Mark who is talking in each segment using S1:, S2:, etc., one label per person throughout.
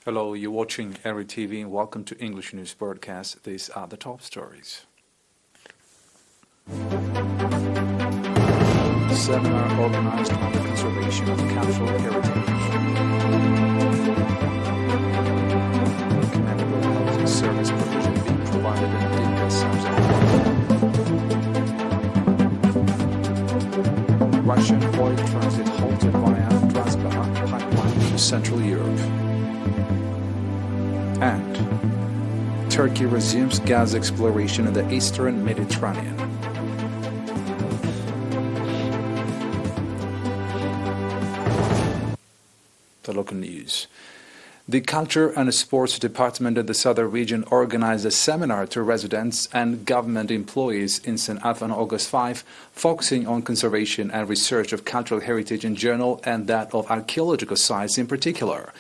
S1: Hello, you're watching ERi-TV and welcome to English News Broadcast. These are the top stories. Seminar organized on the conservation of cultural heritage. Commendable housing service provision being provided in Dinka Sub-Saharan. Russian oil transit halted via Transbahan pipeline to Central Europe. And Turkey resumes gas exploration in the eastern Mediterranean. The local news. The Culture and Sports Department of the Southern Region organized a seminar to residents and government employees in St. Alpha on August 5, focusing on conservation and research of cultural heritage in general and that of archaeological sites in particular.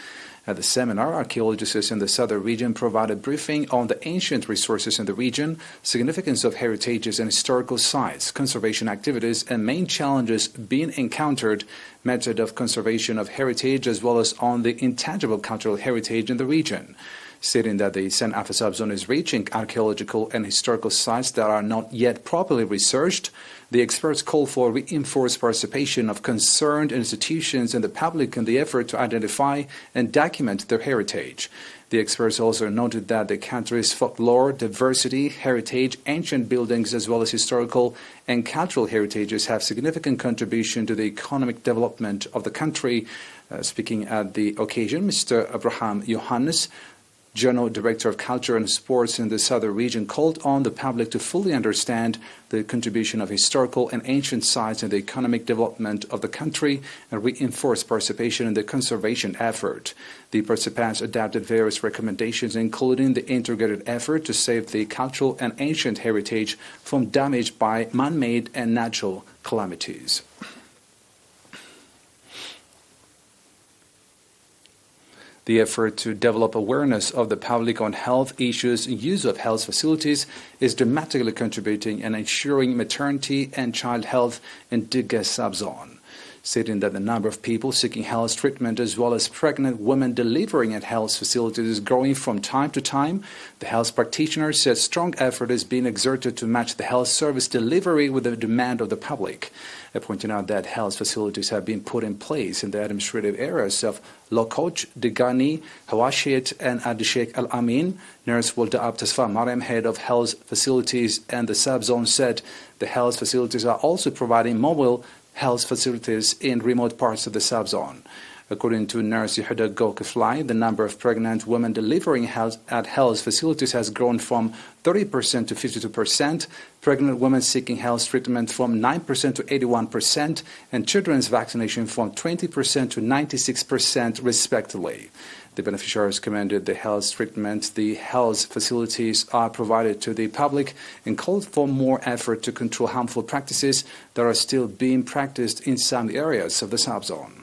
S1: At the seminar, archaeologists in the Southern Region provided a briefing on the ancient resources in the region, significance of heritages and historical sites, conservation activities, and main challenges being encountered, method of conservation of heritage, as well as on the intangible cultural heritage in the region. Stating that the St. Alpha subzone is reaching archaeological and historical sites that are not yet properly researched, the experts call for reinforced participation of concerned institutions and the public in the effort to identify and document their heritage. The experts also noted that the country's folklore, diversity, heritage, ancient buildings, as well as historical and cultural heritages have significant contribution to the economic development of the country. Speaking at the occasion, Mr. Abraham Johannes, General Director of Culture and Sports in the Southern Region, called on the public to fully understand the contribution of historical and ancient sites in the economic development of the country and reinforce participation in the conservation effort. The participants adopted various recommendations, including the integrated effort to save the cultural and ancient heritage from damage by man-made and natural calamities. The effort to develop awareness of the public on health issues and use of health facilities is dramatically contributing and ensuring maternity and child health in Dinka subzone. Stating that the number of people seeking health treatment as well as pregnant women delivering at health facilities is growing from time to time, the health practitioner said strong effort is being exerted to match the health service delivery with the demand of the public. Pointing out that health facilities have been put in place in the administrative areas of Lokoj, Digani, Hawashit, and Adishek Al Amin. Nurse Walda Abtasfa Mariam, head of health facilities and the subzone, said the health facilities are also providing mobile health facilities in remote parts of the subzone. According to Nurse Yehuda Gokefly, the number of pregnant women delivering at health facilities has grown from 30% to 52%, pregnant women seeking health treatment from 9% to 81%, and children's vaccination from 20% to 96% respectively. The beneficiaries commended the health treatment the health facilities are provided to the public and called for more effort to control harmful practices that are still being practiced in some areas of the subzone.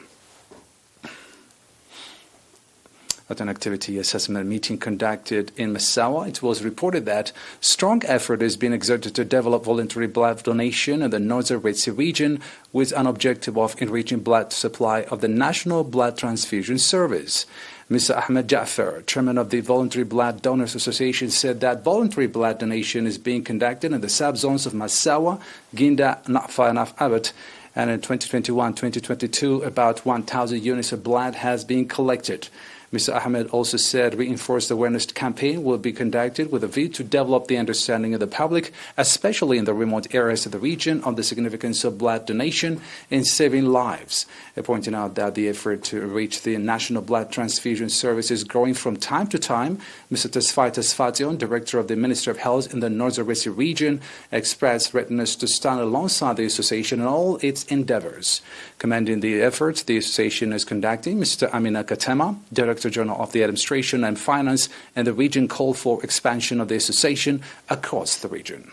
S1: At an activity assessment meeting conducted in Massawa, it was reported that strong effort is being exerted to develop voluntary blood donation in the Northern Red Sea region with an objective of enriching blood supply of the National Blood Transfusion Service. Mr. Ahmed Jaffer, chairman of the Voluntary Blood Donors Association, said that voluntary blood donation is being conducted in the subzones of Massawa, Ginda, Nafa, and Abat. And in 2021-2022, about 1,000 units of blood has been collected. Mr. Ahmed also said reinforced awareness campaign will be conducted with a view to develop the understanding of the public, especially in the remote areas of the region, on the significance of blood donation in saving lives. Pointing out that the effort to reach the National Blood Transfusion Service is growing from time to time, Mr. Tesfai Tesfation, director of the Ministry of Health in the Northern Red Sea region, expressed readiness to stand alongside the association in all its endeavors. Commending the efforts the association is conducting, Mr. Amina Katema, Director General of the Administration and Finance and the region, called for expansion of the association across the region.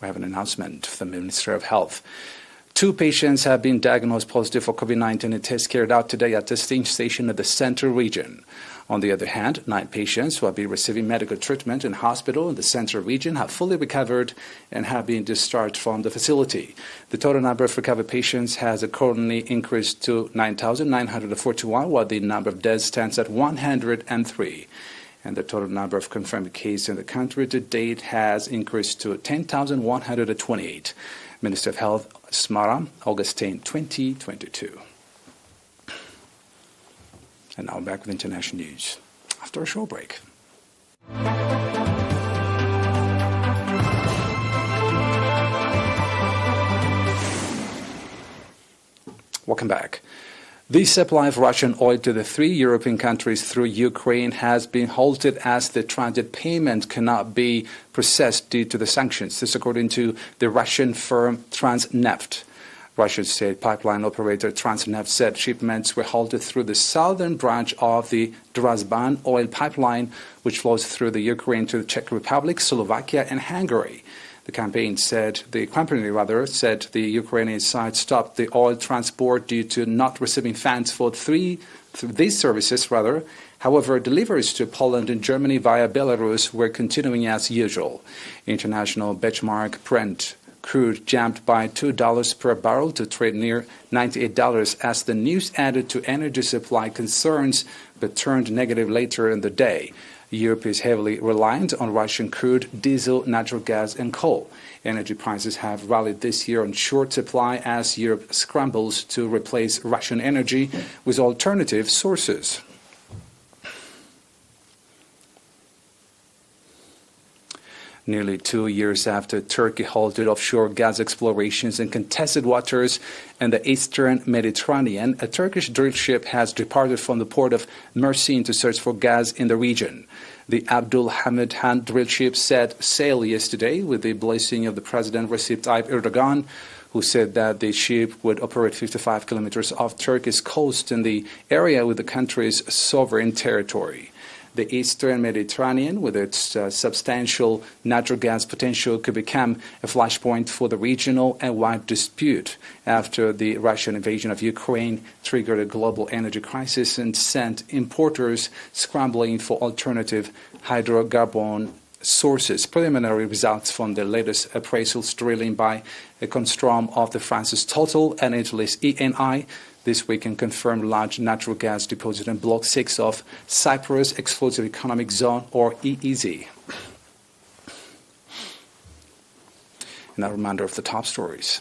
S1: We have an announcement from the Ministry of Health. 2 patients have been diagnosed positive for COVID-19 in tests carried out today at testing station in the Central region. On the other hand, 9 patients who have been receiving medical treatment in hospital in the Central region have fully recovered and have been discharged from the facility. The total number of recovered patients has accordingly increased to 9,941, while the number of deaths stands at 103. And the total number of confirmed cases in the country to date has increased to 10,128. Minister of Health, Smara, Augustine, 2022. And now back with international news after a short break. Welcome back. The supply of Russian oil to the 3 European countries through Ukraine has been halted as the transit payment cannot be processed due to the sanctions. This according to the Russian firm Transneft. Russian state pipeline operator Transneft said shipments were halted through the southern branch of the Drazban oil pipeline, which flows through the Ukraine to the Czech Republic, Slovakia, and Hungary. The company said the Ukrainian side stopped the oil transport due to not receiving funds for these services. However, deliveries to Poland and Germany via Belarus were continuing as usual. International benchmark Brent crude jumped by $2 per barrel to trade near $98 as the news added to energy supply concerns but turned negative later in the day. Europe is heavily reliant on Russian crude, diesel, natural gas and coal. Energy prices have rallied this year on short supply as Europe scrambles to replace Russian energy with alternative sources. Nearly 2 years after Turkey halted offshore gas explorations in contested waters in the eastern Mediterranean, a Turkish drill ship has departed from the port of Mersin to search for gas in the region. The Abdul Hamid Han drill ship set sail yesterday with the blessing of the President Recep Tayyip Erdogan, who said that the ship would operate 55 kilometers off Turkey's coast in the area with the country's sovereign territory. The eastern Mediterranean, with its substantial natural gas potential, could become a flashpoint for the regional and wide dispute after the Russian invasion of Ukraine triggered a global energy crisis and sent importers scrambling for alternative hydrocarbon sources. Preliminary results from the latest appraisals drilling by Econstrom of the France's Total and Italy's ENI this week and confirmed large natural gas deposit in Block 6 of Cyprus Exclusive Economic Zone, or EEZ. And a reminder of the top stories.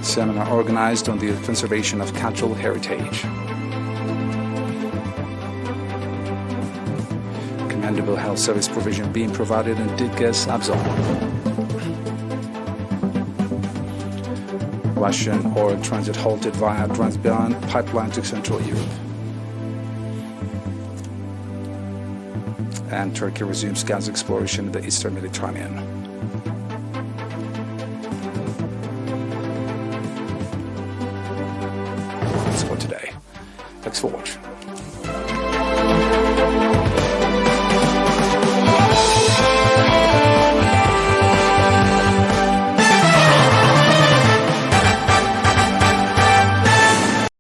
S1: Seminar organized on the conservation of cultural heritage. Commendable health service provision being provided in Didgas Abzal. Russian oil transit halted via Drazban pipeline to Central Europe. And Turkey resumes gas exploration in the eastern Mediterranean. That's for today. Thanks for watching.